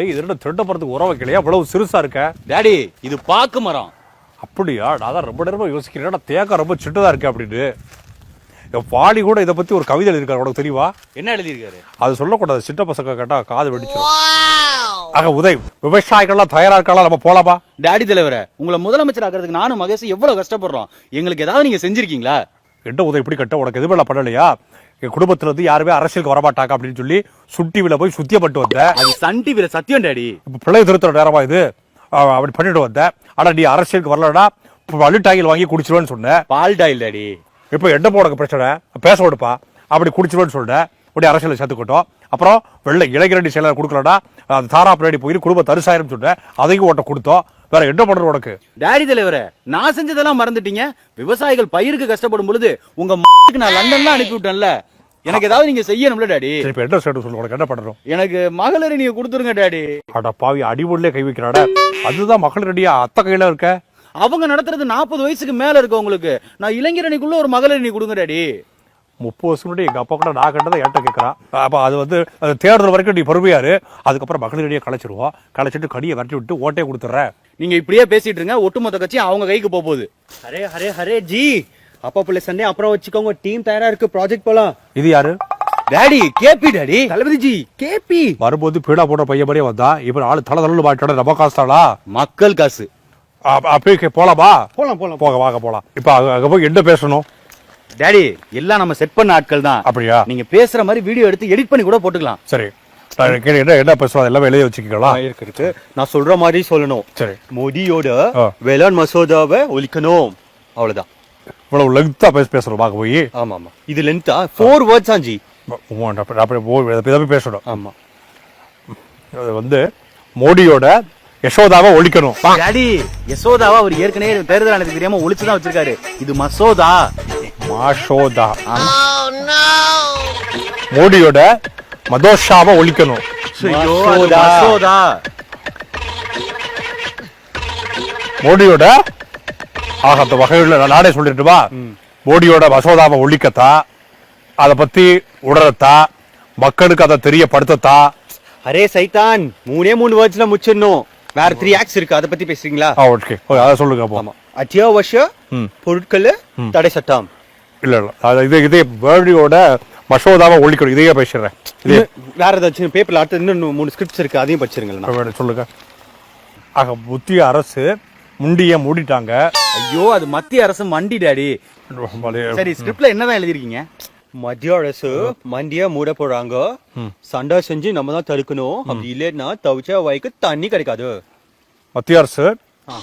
இது ரெண்டு திருட போறதுக்கு உரம் வைக்கலையா? இவ்வளவு சிறுசா இருக்க டாடி. இது பாக்கு மரம். அப்படியா? நான் தான் ரொம்ப நேரமா யோசிக்கிறேன், தேங்காய் ரொம்ப சின்னதா இருக்கு அப்படின்னு. பாடி கூட இதை பத்தி ஒரு கவிதை எழுதியிருக்காரு, உனக்கு தெரியுமா? என்ன எழுதியிருக்காரு? அது சொல்லக்கூடாது, சின்ன பசங்க கேட்டா காது வெடிச்சிடும். ஆக உதய், விவசாயிகள்லாம் தயாரா இருக்கலாம், நம்ம போலாமா? டாடி தலைவர, உங்களை முதலமைச்சர் ஆகிறதுக்கு நானும் மகேஷ் எவ்வளவு கஷ்டப்படுறோம். எங்களுக்கு ஏதாவது நீங்க செஞ்சிருக்கீங்களா? என்ன உதவி இப்படி கட்ட, உனக்கு எதுவுமே பண்ணலையா? என் குடும்பத்துல இருந்து யாருமே அரசியலுக்கு வரமாட்டாங்க அப்படின்னு சொல்லி சுட்டிவில போய் சுத்தியப்பட்டு வந்தேன். அது சன் டிவில சத்தியம் டாடி. இப்ப பிள்ளை திருத்துற நேரமா இது? அப்படி பண்ணிட்டு வந்தேன். ஆனா நீ அரசியலுக்கு வரலடா, வலுட்டாயில் வாங்கி குடிச்சிருவேன்னு சொன்ன. பால் டாயில் டாடி. இப்ப என்ன போட பிரச்சனை? பேச விடுப்பா. அப்படி குடிச்சிருவேன்னு சொன்னேன். உடைய அரசியலை சேர்த்துக்கிட்டோம். அப்புறம் வெள்ளை இளைஞரணி செயலர் கொடுக்கலடா, அந்த தாரா பின்னாடி போய் குடும்ப தரிசாயிரம் சொன்னேன், அதையும் ஓட்ட கொடுத்தோம். வேற என்ன பண்றது உனக்கு? டாடி தலைவர, நான் செஞ்சதெல்லாம் மறந்துட்டீங்க. விவசாயிகள் பயிருக்கு கஷ்டப்படும் பொழுது உங்க நான் லண்டன்ல அனுப்பி விட்டேன்ல, எனக்கு ஏதாவது நீங்க செய்யணும்ல டாடி. இப்ப என்ன செய்யணும் சொல்லு, உனக்கு என்ன பண்ணணும்? எனக்கு மகளிர் நீங்க கொடுத்துருங்க டாடி. அட பாவி, அடிபொருளே கை வைக்கிறாட. அதுதான் மகளிர் அடியா அத்த கையில இருக்க. அவங்க நடத்துறது 40 வயசுக்கு மேல இருக்கு உங்களுக்கு. நான் இளைஞரணிக்குள்ள ஒரு மகளிர் நீ கொடுங்க டாடி. 30 வருஷம் முன்னாடி எங்க அப்பா கூட நான் கண்டதை என்கிட்ட கேட்கறான். அப்ப அது தேர்தல் வரைக்கும் நீ பொறுமையாரு, அதுக்கப்புறம் மகளிரடியை கலைச்சிருவோம். கலைச்சிட்டு கடியை வரட்டி விட்டு ஓட்டே கொடுத்துறேன். நீங்க இப்படியே பேசிட்டு இருங்க, ஒட்டுமொத்த கட்சி அவங்க கைக்கு போகுது. அரே அரே அரே ஜி, அப்பா பிள்ளை சண்டே அப்புறம் வச்சுக்கோங்க, டீம் தயாரா இருக்கு, ப்ராஜெக்ட் போலாம். இது யாரு? Daddy, KP daddy. Thalapathy ji, KP வரும்போது பீடா போடுற பையன் மாதிரியே வந்தா, இப்ப ஆளு தலை தள்ளு மாட்டாட. நம்ம காசுதாளா? மக்கள் காசு. அப்பயே போலாமா? போலாம் போலாம் போக வாங்க போலாம். இப்ப அங்க போய் என்ன பேசணும்? டாடி, எல்லாம் நம்ம செட் பண்ண ஆட்கள் தான். அப்படியா? நீங்க பேசுற மாதிரி வீடியோ எடுத்து எடிட் பண்ணி கூட போட்டுக்கலாம். சரி, என்ன பேசுவோம் எல்லாமே எழுதி வச்சுக்கலாம். இருக்கு, நான் சொல்ற மாதிரி சொல்லணும். சரி, மோடியோட வேளாண் மசோதாவை ஒழிக்கணும், அவ்வளவுதான். இவ்வளவு லெங்தா பேசுறோம் வாங்க போய். ஆமா ஆமா, இது லென்த்தா 4 வேர்ட்ஸ் ஆஞ்சி. பேசணும். ஆமா, வந்து மோடியோட யசோதாவை ஒழிக்கணும். டாடி, யசோதாவை அவர் ஏற்கனவே தேர்தல் ஆணையத்துக்கு தெரியாம ஒழிச்சுதான் வச்சிருக்காரு. இது மசோதா. மசோதா. மோடியோட மதோஷாவை ஒழிக்கணும். மசோதா. மோடியோட ஆகத்த வகையுள்ள நானே சொல்லிட்டுவா. மோடியோட மசோதாவை ஒழிக்கத்தா, அதை பத்தி உடறத்தா, மக்களுக்கு அதை தெரியப்படுத்தத்தா. அரே சைத்தான், 3 வேர்ட்ஸ்ல முடிச்சிடணும். வேற 3 ஆக்ட்ஸ் இருக்கு, அதை பத்தி பேசுறீங்களா? ஓகே, அதை சொல்லுங்க. ஆமா, அத்தியாவசிய பொருட்கள் தடை சட்டம். இல்ல இல்ல, இதே மோடியோட மசோதாவை ஒழிக்கணும், இதையே பேசுறேன். வேற ஏதாச்சும் பேப்பர்ல அடுத்து இன்னும் 3 ஸ்கிரிப்ட்ஸ் இருக்கு, அதையும் படிச்சிருங்களா? சொல்லுங்க. ஆக மத்திய அரசு முண்டிய மூடிட்டாங்க. ஐயோ, அது மத்திய அரசு மண்டி டாடி. சரி, ஸ்கிரிப்ட்ல என்னதான் எழுதிருக்கீங்க? மத்திய அரசு மண்டிய மூட போறாங்க, சண்டை செஞ்சு நம்ம தான் தடுக்கணும், அப்படி இல்லைன்னா தவிச்ச வாய்க்கு தண்ணி கிடைக்காது. மத்திய அரசு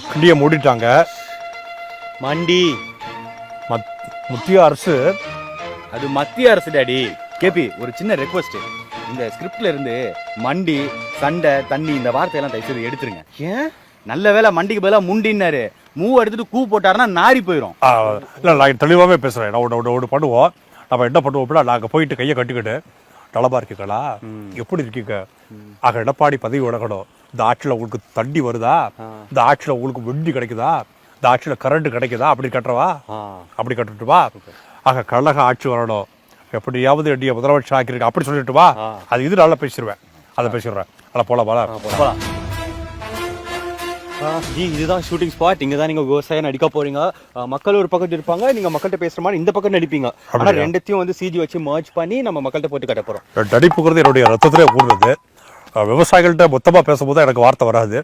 முண்டிய மூடிட்டாங்க. மண்டி மத்திய அரசு, அது மத்திய அரசு டாடி. கேபி, ஒரு சின்ன ரெக்வஸ்ட். இந்த ஸ்கிரிப்ட்ல இருந்து மண்டி, சண்டை, தண்ணி இந்த வார்த்தையெல்லாம் தயவு செய்து எடுத்துருங்க. ஏன்? நல்ல வேலை மண்டிக்கு பதிலா முண்டின்னாரு. மூவ் எடுத்துட்டு கூ போட்டாருன்னா நாரி போயிடும். இல்ல, நான் தெளிவாவே பேசுறேன். ஒன்று பண்ணுவோம். நம்ம என்ன பண்ணுவோம் அப்படின்னா, நாங்க போயிட்டு கையை கட்டிக்கிட்டு, நலமா இருக்கீங்களா, எப்படி இருக்கீங்க, ஆக எடப்பாடி பதவி விலகணும், இந்த ஆட்சியில உங்களுக்கு தண்ணி வருதா, இந்த ஆட்சியில உங்களுக்கு வெண்டி கிடைக்குதா, இந்த ஆட்சியில கரண்ட் கிடைக்குதா, அப்படி கட்டுறவா, அப்படி கட்டுட்டுவா, ஆக கழக ஆட்சி வரணும், எப்படியாவது எடிய முதலமைச்சர் ஆக்கிருக்கு, அப்படி சொல்லிட்டு வா. அது இது நல்லா பேசிடுவேன், அதை பேசிடுறேன். நல்லா போலாம். ஜி, இதுதான் ஷூட்டிங் ஸ்பாட். இங்க தான் நீங்க விவசாயம் நடிக்க போறீங்க. மக்கள் ஒரு பக்கம் இருப்பாங்க, நீங்க மக்கள்கிட்ட பேசுற மாதிரி இந்த பக்கம் நடிப்பீங்க. ஆனா ரெண்டத்தையும் வந்து சிஜி வச்சு மர்ஜ் பண்ணி நம்ம மக்கள்கிட்ட போட்டு கட்ட போறோம். நடிப்புங்கிறது என்னுடைய ரத்தத்திலே ஊடுறது. விவசாயிகள்கிட்ட மொத்தமா பேசும்போது எனக்கு வார்த்தை வராது.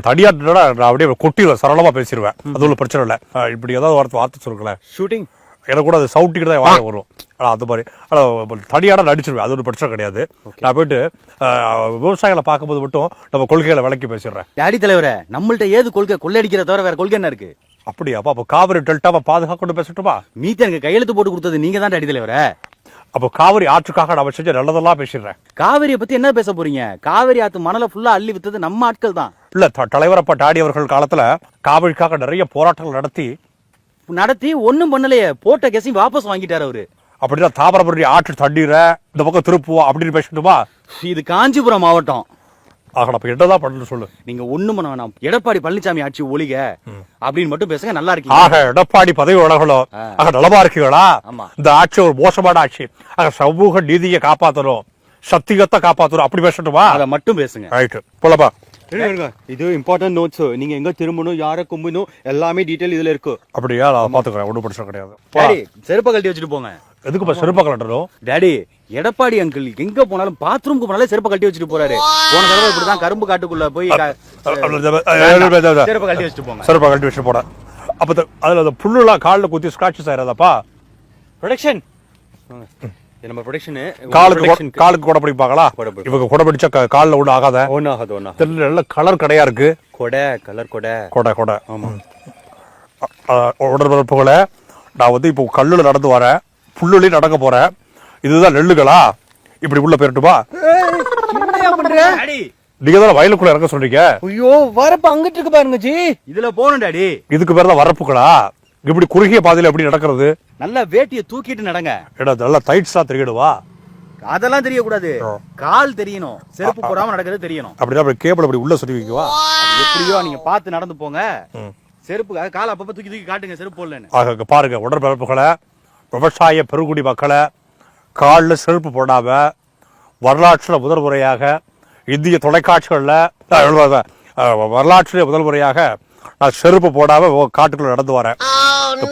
தடியாட்டா நான் அப்படியே கொட்டிடுவேன், சரளமா பேசிடுவேன். அது ஒரு பிரச்சனை இல்லை. இப்படி ஏதாவது வார்த்தை சொல்லுங்களேன். ஷூட்டிங் எனக்கு கூட அது சவுட்டிக்கிட்டு தான் வாங்க வரும். ஆனால் அது மாதிரி தனியாட நடிச்சிருவேன், அது ஒரு பிரச்சனை கிடையாது. நான் போயிட்டு விவசாயிகளை பார்க்கும்போது மட்டும் நம்ம கொள்கைகளை விளக்கி பேசிடுறேன். டாடி தலைவர, நம்மள்ட்ட ஏது கொள்கை? கொள்ளையடிக்கிற தவிர வேற கொள்கை என்ன இருக்கு? அப்படியாப்பா? அப்போ காவிரி டெல்டாவை பாதுகாக்கணும் பேசட்டுமா? மீத்தனுக்கு கையெழுத்து போட்டு கொடுத்தது நீங்க தான் டாடி தலைவர. அப்போ காவிரி ஆற்றுக்காக நம்ம செஞ்ச நல்லதெல்லாம் பேசிடுறேன். காவிரியை பத்தி என்ன பேச போறீங்க? காவிரி ஆத்து மணலை ஃபுல்லா அள்ளி வித்தது நம்ம ஆட்கள் தான். இல்ல, தலைவரப்பா டாடி அவர்கள் காலத்துல காவிரிக்காக நிறைய போராட்டங்கள் நடத்தி ஒன்னும் பண்ணலையே. போட்ட கேஸையும் வாபஸ் வாங்கிட்டாரு அவரு. அப்படின்னா தாமிரபரணி ஆற்று தண்ணீர இந்த பக்கம் திருப்புவோம் அப்படின்னு பேசட்டுமா? இது காஞ்சிபுரம் மாவட்டம். ஆக நம்ம என்னதான் பண்ணணும் சொல்லு. நீங்க ஒண்ணும் பண்ண வேணாம், எடப்பாடி பழனிசாமி ஆட்சி ஒழிக அப்படின்னு மட்டும் பேசுங்க, நல்லா இருக்கீங்க. ஆக எடப்பாடி பதவி விலகணும், ஆக நலமா இருக்கீங்களா? இந்த ஆட்சி ஒரு மோசமான ஆட்சி, ஆக சமூக நீதியை காப்பாற்றணும், சத்தியத்தை காப்பாத்துறோம் அப்படி பேசட்டுமா? அதை மட்டும் பேசுங்க. ரைட்டு போலப்பா. இது இம்பார்ட்டன்ட் நோட்ஸ். நீங்க எங்க திரும்பணும், யாரை கும்பணும், எல்லாமே டீடைல் இதுல இருக்கு. அப்படியா? நான் பாத்துக்கிறேன், ஒன்றும் பிரச்சனை கிடையாது. டாடி செருப்பை கழட்டி வச்சுட்டு போங்க. எதுக்குப்பா செருப்பா கலண்டரும்? டாடி எடப்பாடி அங்கிள் எங்க போனாலும் பாத்ரூம்க்கு போனாலே செருப்பை கழட்டி வச்சுட்டு போறாரு. போன தடவை இப்படிதான் கரும்பு காட்டுக்குள்ள போய் செருப்பை கழட்டி வச்சுட்டு போங்க. செருப்பா கழட்டி வச்சுட்டு போட. அப்ப அதுல அந்த புல்லுலாம் காலில் குத்தி ஸ்கிராச்சஸ் ஆயிடாதாப்பா? ப்ரொடக்ஷன் நம்ம ப்ரொடக்ஷன் காலுக்கு கொடை பிடிப்பாங்களா? இவங்க கொடை பிடிச்சா காலில் ஒன்றும் ஆகாத. ஒன்றும் ஆகாது, ஒன்றும் தெரியல. நல்ல கலர் கடையா இருக்கு. கொடை கலர் கொடை கொடை கொடை. ஆமா. உடற்பரப்புகளை நான் வந்து இப்போ கல்லுல நடந்து வரேன், புல்லுலையும் நடக்க போறேன். இதுதான் நெல்லுகளா? இப்படி உள்ள போயிட்டுப்பா. நீங்க தானே வயலுக்குள்ள இறங்க சொல்றீங்க. ஐயோ வரப்பு அங்கிட்டு இருக்கு பாருங்க ஜி. இதுல போகணும் டாடி. இதுக்கு பேர் தான் வரப்புகளா? இப்படி குறுகிய பாதையில எப்படி நடக்கிறது? நல்ல வேட்டியை தூக்கிட்டு நடங்க. நல்லா டைட்ஸா தெரியிடுவா. அதெல்லாம் தெரியக்கூடாது, கால் தெரியணும். செருப்பு போடாம நடக்கிறது தெரியணும். அப்படின்னா அப்படி கேபிள் அப்படி உள்ள சொல்லி வைக்குவா. எப்படியோ நீங்க பார்த்து நடந்து போங்க. செருப்பு கால அப்பப்ப தூக்கி தூக்கி காட்டுங்க செருப்பு போடலன்னு. ஆக பாருங்க, உடற்பரப்புகளை, விவசாய பெருங்குடி மக்களை காலில் செருப்பு போடாம வரலாற்றில் முதல் முறையாக இந்திய தொலைக்காட்சிகளில் வரலாற்றிலே முதல் முறையாக நான் செருப்பு போடாம காட்டுக்குள்ள நடந்து வரேன்.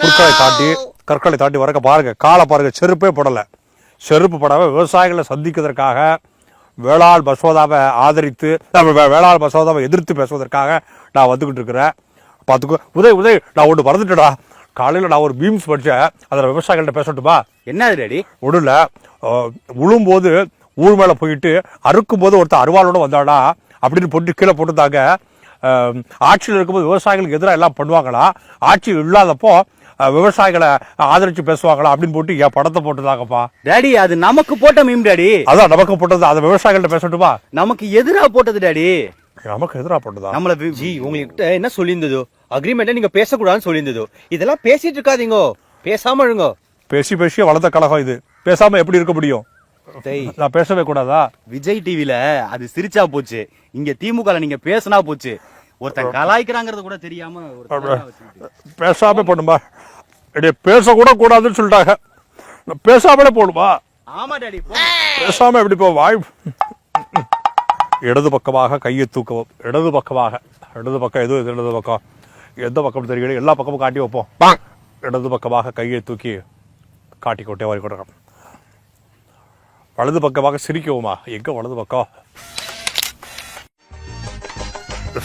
புற்களை தாண்டி கற்களை தாண்டி வரக்க பாருங்க, காலை பாருங்க, செருப்பே போடல. செருப்பு போடாம விவசாயிகளை சந்திக்கிறதுக்காக வேளாண் மசோதாவை ஆதரித்து வேளாண் மசோதாவை எதிர்த்து பேசுவதற்காக நான் வந்துகிட்டு இருக்கிறேன். பார்த்துக்கோ உதய், நான் ஒன்று மறந்துட்டேடா. காலையில் நான் ஒரு பீம்ஸ் படித்தேன், அதில் விவசாயிகள்கிட்ட பேசட்டுமா? என்ன டாடி? ஒன்றும் இல்லை. உழும்போது ஊர் மேலே போயிட்டு அறுக்கும் போது ஒருத்தர் அருவாளோட வந்தாடா அப்படின்னு போட்டு கீழே போட்டுருந்தாங்க. ஆட்சியில் இருக்கும்போது விவசாயிகளுக்கு எதிராக எல்லாம் பண்ணுவாங்களா, ஆட்சி இல்லாதப்போ விவசாயிகளை ஆதரிச்சு பேசுவாங்களா அப்படின்னு போட்டு என் படத்தை போட்டுதாங்கப்பா. டாடி அது நமக்கு போட்ட மீம் டாடி. அதான் நமக்கு போட்டது, அதை விவசாயிகள்கிட்ட பேசட்டுமா? நமக்கு எதிராக போட்டது டாடி. நமக்கு எதிராக போட்டதா? நம்மள ஜி உங்ககிட்ட என்ன சொல்லியிருந்ததோ, அக்ரிமெண்ட்டை நீங்க பேசக்கூடாதுன்னு சொல்லியிருந்ததோ, இதெல்லாம் பேசிட்டு இருக்காதீங்க, பேசாம இருங்க. பேசி பேசியே வளர்ந்த கழகம் இது, பேசாம எப்படி இருக்க முடியும்? நான் பேசவே கூடாதா? விஜய் டிவில அது சிரிச்சா போச்சு, இங்க திமுக நீங்க பேசினா போச்சு. ஒருத்தன் கலாய்க்கிறாங்கிறது கூட தெரியாம பேசாம போடுமா? பேசக்கூட கூடாதுன்னு சொல்லிட்டாங்க, பேசாமலே போடுமா? ஆமா டாடி. பேசாம எப்படி போ? வாய் இடது பக்கமாக கையை தூக்கவும். இடது பக்கமாக, இடது பக்கம் எது இடது பக்கம், எந்த பக்கம் தெரியல, எல்லா பக்கமும் காட்டி வைப்போம். இடது பக்கமாக கையை தூக்கி காட்டி கொட்டே வாரி கொடுக்கணும். வலது பக்கமாக சிரிக்கவுமா? எங்க வலது பக்கம்?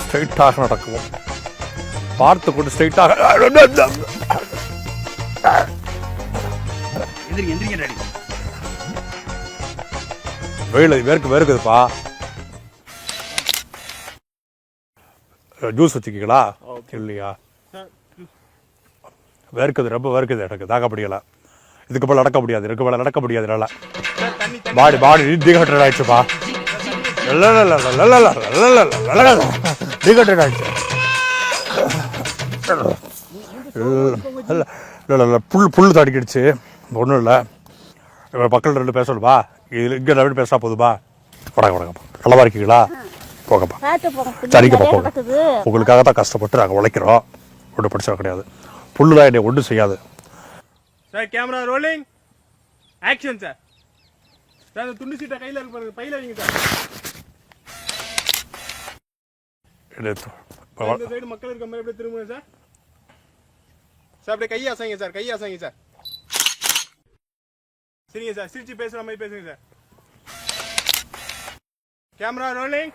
ஸ்ட்ரைட்டாக நடக்கவும், பார்த்து கொண்டு ஸ்ட்ரைட்டாக. வெயில் வேர்க்குதுப்பா. ஜூஸ் வச்சுக்கீங்களா? இல்லையா? வேர்க்குது, ரொம்ப வேர்க்குது எனக்கு, தாக்க முடியல. இதுக்கு மேல நடக்க முடியாது, இதுக்கு மேல நடக்க முடியாது. நல்லா பாடி டீஹைட்ரேட் ஆயிடுச்சுப்பா. டீஹைட்ரேட் ஆயிடுச்சு. புல் தடிக்கிடுச்சு. ஒன்றும் இல்லை, மக்கள் ரெண்டு பேசணும்பா. இது இங்கே ரெண்டு பேசா போதுப்பா. வணக்கம், நல்லாவா இருக்கீங்களா? போங்கப்பா. சரிங்கப்பா, போங்க. உங்களுக்காக தான் கஷ்டப்பட்டு நாங்கள் உழைக்கிறோம், ஒன்றும் பிரச்சனை கிடையாது. புல்லுலாம் என்னை ஒன்றும் செய்யாது. Sir camera rolling action. Sir sir துண்டு சீட்டை கையில் இருக்கு பாருங்க, பையில வைங்க சார். இந்த சைடு மக்கள் இருக்க மாதிரி அப்படியே திரும்புங்க சார். சார் அப்படியே கையை அசைங்க சார், கையை அசைங்க சார். சரிங்க சார், சிரிச்சு பேசுற மாதிரி பேசுங்க சார். Camera rolling.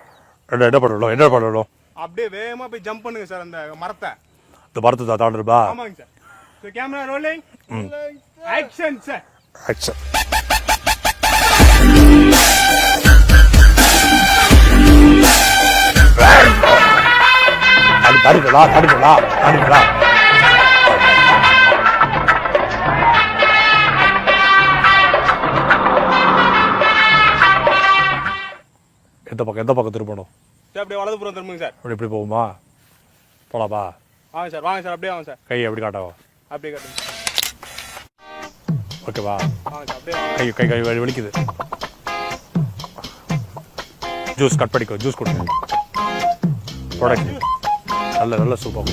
என்ன பண்ணணும்? அப்படியே வேகமா போய் ஜம்ப் பண்ணுங்க சார் அந்த மரத்தை. இந்த மரத்தை தாண்டுறப்பா? ஆமாங்க sir. So camera rolling action sir. Action. தடுக்கலாம். எந்த பக்கம் திரும்பணும்? சார் அப்படியே வலதுபுறம் திரும்புங்க சார். இப்படி போகுமா? போலாமா? வாங்க சார், வாங்க சார், அப்படியே வாங்க சார். கையை எப்படி காட்டவா? அப்படியே காட்டுங்க. ஓகேவா? வாங்க சார், அப்படியே கை வலிக்குது. ஜூஸ் கட் பண்ணிக்கோ, ஜூஸ் கொடுங்க. ப்ராடக்ட் நல்ல சூப்பர்.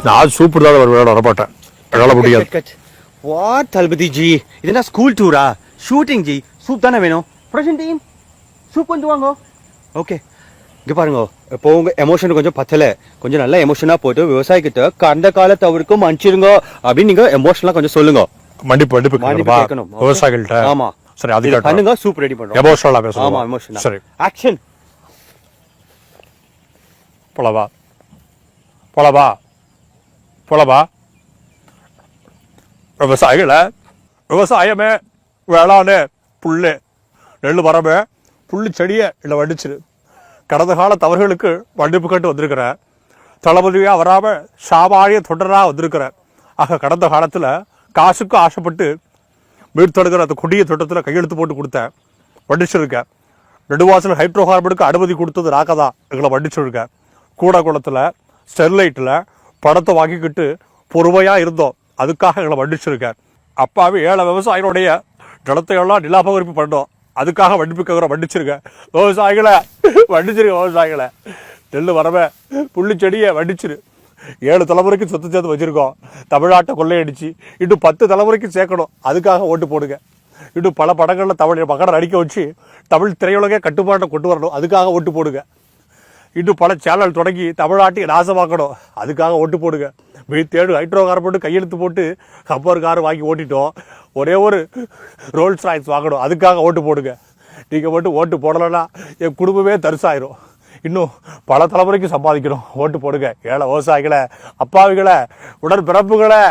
நான் சூப்பர் தான் வரமாட்டேன். என்னால முடியாது. வாட் தளபதி ஜி, இது என்ன ஸ்கூல் டூரா? ஷூட்டிங் ஜி, சூப் தானே வேணும். ப்ரொடக்ஷன் டீம் சூப் கொண்டு வாங்க. ஓகே, இங்க பாருங்க, இப்போ உங்க எமோஷன் கொஞ்சம் பத்தல, கொஞ்சம் நல்லா எமோஷனா போட்டு விவசாயிக்கிட்ட கடந்த காலத்தை அவருக்கு மன்னிச்சிருங்க அப்படின்னு நீங்க எமோஷனலா கொஞ்சம் சொல்லுங்க. மன்னிப்பு மன்னிப்பு கேட்கணுமா கேட்கணும். விவசாயிகள்கிட்ட? ஆமா, சரி, அது இதை கேட்கணும். பண்ணுங்க, சூப் ரெடி பண்றோம். எமோஷனலா பேசணும். ஆமா, எமோஷனா. சரி, ஆக்ஷன். போலவா போலவா போலவா. விவசாயிகளை விவசாயமே வேளாண் புல்லு நெல் மரமே புல்லு செடியை இல்லை வடிச்சிரு. கடந்த கால தவறுகளுக்கு மன்னிப்பு கேட்டு வந்திருக்கிற தளபதியா வராம சாமானிய தொண்டரா வந்திருக்கிற. ஆக கடந்த காலத்துல காசுக்கு ஆசைப்பட்டு மீட்தடுக்கிற அந்த கொடிய திட்டத்தில் கையெழுத்து போட்டு கொடுத்தேன், வண்டிச்சிருக்கேன். நெடுவாசல் ஹைட்ரோ கார்பனுக்கு அனுமதி கொடுத்தது நாக்கதான், எங்களை வண்டிச்சிருக்கேன். கூடக்குளத்தில் ஸ்டெர்லைட்டில் பணத்தை வாங்கிக்கிட்டு பொறுமையாக இருந்தோம், அதுக்காக எங்களை வண்டிச்சிருக்கேன். அப்பாவே ஏழை விவசாயிகளுடைய நிலத்தை எல்லாம் நிலாபகரிப்பு பண்ணோம், அதுக்காக வண்டிப்புக்கிற வண்டிச்சிருக்கேன். விவசாயிகளை வண்டிச்சிருக்க, விவசாயிகளை நெல் வரவே புள்ளி செடியை வண்டிச்சிரு. 7 தலைமுறைக்கு சொத்து சேர்த்து வச்சிருக்கோம். தமிழ்நாட்டை கொள்ளையடிச்சு இன்னும் 10 தலைமுறைக்கு சேர்க்கணும், அதுக்காக ஓட்டு போடுங்க. இன்னும் பல படங்களில் தமிழ் மகனை நடிக்க வச்சு தமிழ் திரையுலகே கட்டுப்பாட்டை கொண்டு வரணும், அதுக்காக ஓட்டு போடுங்க. இன்னும் பல சேனல் தொடங்கி தமிழ்நாட்டையும் நாசமாக்கணும், அதுக்காக ஓட்டு போடுங்க. மீத்தேடு ஹைட்ரோ கார் போட்டு கையெழுத்து போட்டு கப்பர் கார் வாங்கி ஓட்டிட்டோம், ஒரே ஒரு ரோல்ஸ் ராய்ஸ் வாங்கணும், அதுக்காக ஓட்டு போடுங்க. நீங்கள் மட்டும் ஓட்டு போடலைன்னா என் குடும்பமே தரிசாயிரும். இன்னும் பல தலைமுறைக்கு சம்பாதிக்கணும், ஓட்டு போடுங்க. ஏழை விவசாயிகளை, அப்பாவிகளை, உடற்பிறப்புகளை.